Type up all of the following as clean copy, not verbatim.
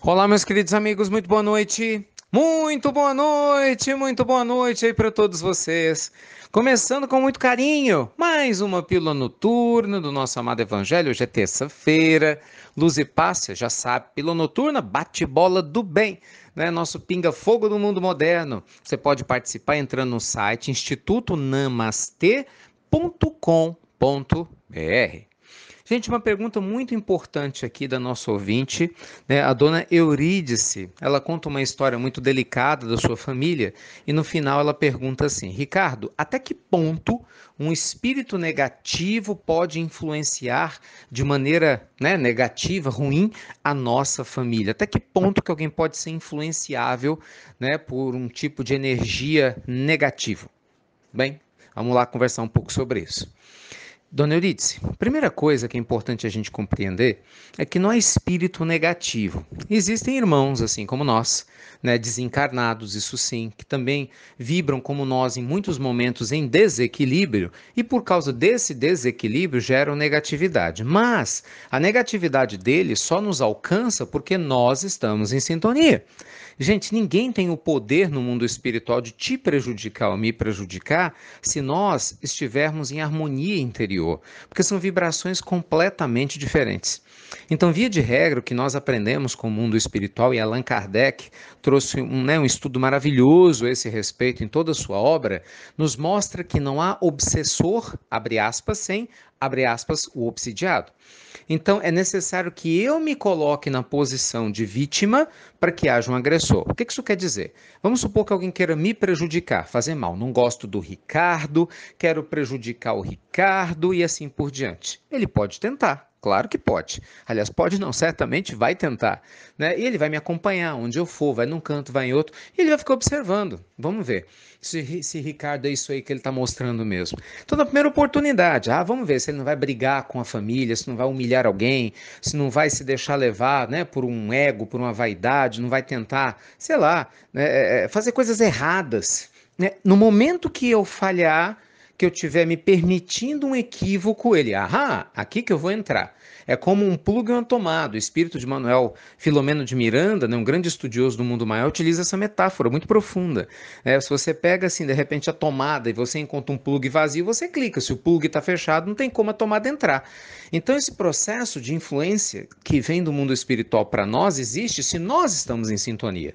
Olá, meus queridos amigos, muito boa noite. Muito boa noite aí para todos vocês. Começando com muito carinho, mais uma pílula noturna do nosso amado Evangelho. Hoje é terça-feira, luz e paz, você já sabe, pílula noturna, bate-bola do bem, né? Nosso pinga-fogo do mundo moderno. Você pode participar entrando no site institutonamaste.com.br. Gente, uma pergunta muito importante aqui da nossa ouvinte, né? A dona Eurídice, ela conta uma história muito delicada da sua família e no final ela pergunta assim: Ricardo, até que ponto um espírito negativo pode influenciar de maneira, né, negativa, ruim, a nossa família? Até que ponto que alguém pode ser influenciável, né, por um tipo de energia negativo? Bem, vamos lá conversar um pouco sobre isso. Dona Eurídice, a primeira coisa que é importante a gente compreender é que não há espírito negativo. Existem irmãos, assim como nós, né, desencarnados, isso sim, que também vibram como nós em muitos momentos em desequilíbrio e por causa desse desequilíbrio geram negatividade. Mas a negatividade deles só nos alcança porque nós estamos em sintonia. Gente, ninguém tem o poder no mundo espiritual de te prejudicar ou me prejudicar se nós estivermos em harmonia interior, porque são vibrações completamente diferentes. Então, via de regra, o que nós aprendemos com o mundo espiritual, e Allan Kardec trouxe um estudo maravilhoso a esse respeito em toda a sua obra, nos mostra que não há obsessor, abre aspas, sem, abre aspas, o obsidiado. Então, é necessário que eu me coloque na posição de vítima para que haja um agressor. O que isso quer dizer? Vamos supor que alguém queira me prejudicar, fazer mal. Não gosto do Ricardo, quero prejudicar o Ricardo e assim por diante. Ele pode tentar. Claro que pode. Aliás, pode não, certamente vai tentar. Né? E ele vai me acompanhar onde eu for, vai num canto, vai em outro, e ele vai ficar observando. Vamos ver se Ricardo é isso aí que ele está mostrando mesmo. Então, na primeira oportunidade, vamos ver se ele não vai brigar com a família, se não vai humilhar alguém, se não vai se deixar levar, né, por um ego, por uma vaidade, não vai tentar, sei lá, né, fazer coisas erradas. Né? No momento que eu falhar, que eu estiver me permitindo um equívoco, ele, aqui que eu vou entrar. É como um plug e uma tomada. O espírito de Manuel Filomeno de Miranda, né, um grande estudioso do mundo maior, utiliza essa metáfora muito profunda. Se você pega assim, de repente, a tomada e você encontra um plug vazio, você clica. Se o plug está fechado, não tem como a tomada entrar. Então, esse processo de influência que vem do mundo espiritual para nós existe se nós estamos em sintonia.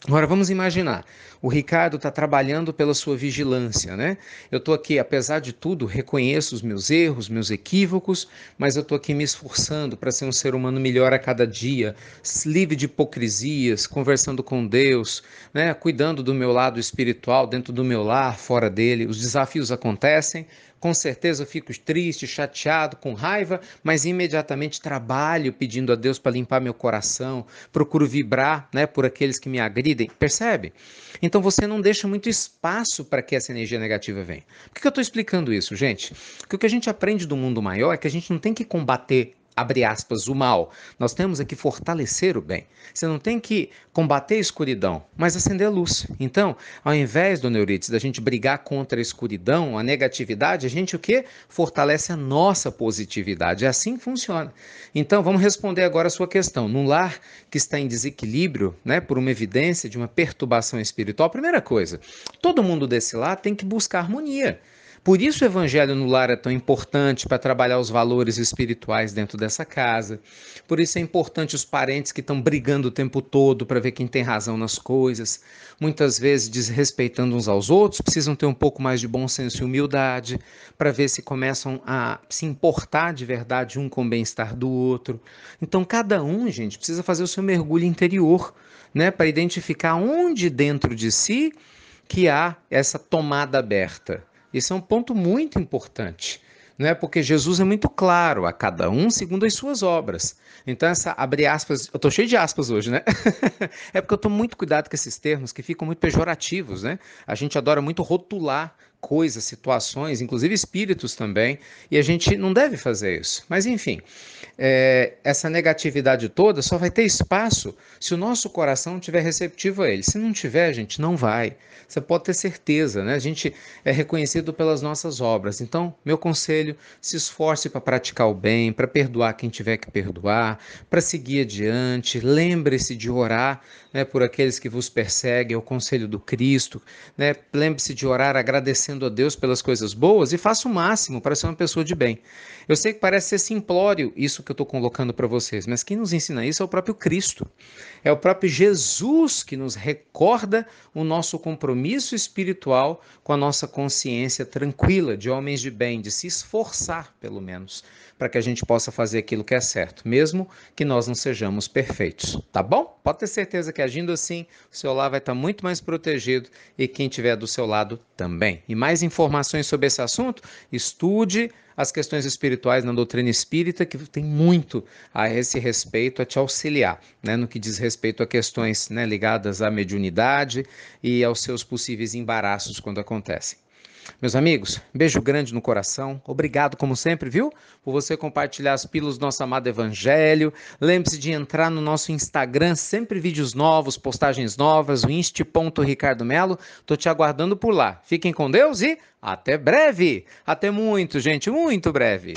Agora vamos imaginar, o Ricardo está trabalhando pela sua vigilância, né? Eu estou aqui, apesar de tudo, reconheço os meus erros, meus equívocos, mas eu estou aqui me esforçando para ser um ser humano melhor a cada dia, livre de hipocrisias, conversando com Deus, né? Cuidando do meu lado espiritual, dentro do meu lar, fora dele. Os desafios acontecem, com certeza eu fico triste, chateado, com raiva, mas imediatamente trabalho pedindo a Deus para limpar meu coração, procuro vibrar, né, por aqueles que me agridem, percebe? Então você não deixa muito espaço para que essa energia negativa venha. Por que eu estou explicando isso, gente? Porque o que a gente aprende do mundo maior é que a gente não tem que combater, abre aspas, o mal. Nós temos é que fortalecer o bem. Você não tem que combater a escuridão, mas acender a luz. Então, ao invés, dona Euridice, da gente brigar contra a escuridão, a negatividade, a gente o quê? Fortalece a nossa positividade. É assim que funciona. Então, vamos responder agora a sua questão. Num lar que está em desequilíbrio, né, por uma evidência de uma perturbação espiritual, primeira coisa, todo mundo desse lar tem que buscar harmonia. Por isso o evangelho no lar é tão importante para trabalhar os valores espirituais dentro dessa casa. Por isso é importante os parentes que estão brigando o tempo todo para ver quem tem razão nas coisas. Muitas vezes desrespeitando uns aos outros, precisam ter um pouco mais de bom senso e humildade para ver se começam a se importar de verdade um com o bem-estar do outro. Então cada um, gente, precisa fazer o seu mergulho interior, né, para identificar onde dentro de si que há essa tomada aberta. Isso é um ponto muito importante, né? Porque Jesus é muito claro, a cada um segundo as suas obras. Então, essa, abre aspas, eu estou cheio de aspas hoje, né? É porque eu estou muito cuidado com esses termos que ficam muito pejorativos, né? A gente adora muito rotular coisas, situações, inclusive espíritos também, e a gente não deve fazer isso. Mas enfim, essa negatividade toda só vai ter espaço se o nosso coração estiver receptivo a ele. Se não tiver, gente, não vai. Você pode ter certeza, né? A gente é reconhecido pelas nossas obras. Então, meu conselho, se esforce para praticar o bem, para perdoar quem tiver que perdoar, para seguir adiante. Lembre-se de orar, né, por aqueles que vos perseguem, é o conselho do Cristo, né? Lembre-se de orar agradecendo a Deus pelas coisas boas e faça o máximo para ser uma pessoa de bem. Eu sei que parece ser simplório isso que eu estou colocando para vocês, mas quem nos ensina isso é o próprio Cristo. É o próprio Jesus que nos recorda o nosso compromisso espiritual com a nossa consciência tranquila de homens de bem, de se esforçar, pelo menos, para que a gente possa fazer aquilo que é certo, mesmo que nós não sejamos perfeitos. Tá bom? Pode ter certeza que agindo assim, o seu lar vai estar muito mais protegido e quem estiver do seu lado também. E mais informações sobre esse assunto, estude as questões espirituais na doutrina espírita, que tem muito a esse respeito a te auxiliar, né, no que diz respeito a questões, né, ligadas à mediunidade e aos seus possíveis embaraços quando acontecem. Meus amigos, beijo grande no coração. Obrigado, como sempre, viu? Por você compartilhar as pílulas do nosso amado Evangelho. Lembre-se de entrar no nosso Instagram, sempre vídeos novos, postagens novas, o inst.ricardomelo. Tô te aguardando por lá. Fiquem com Deus e até breve. Até muito, gente, muito breve.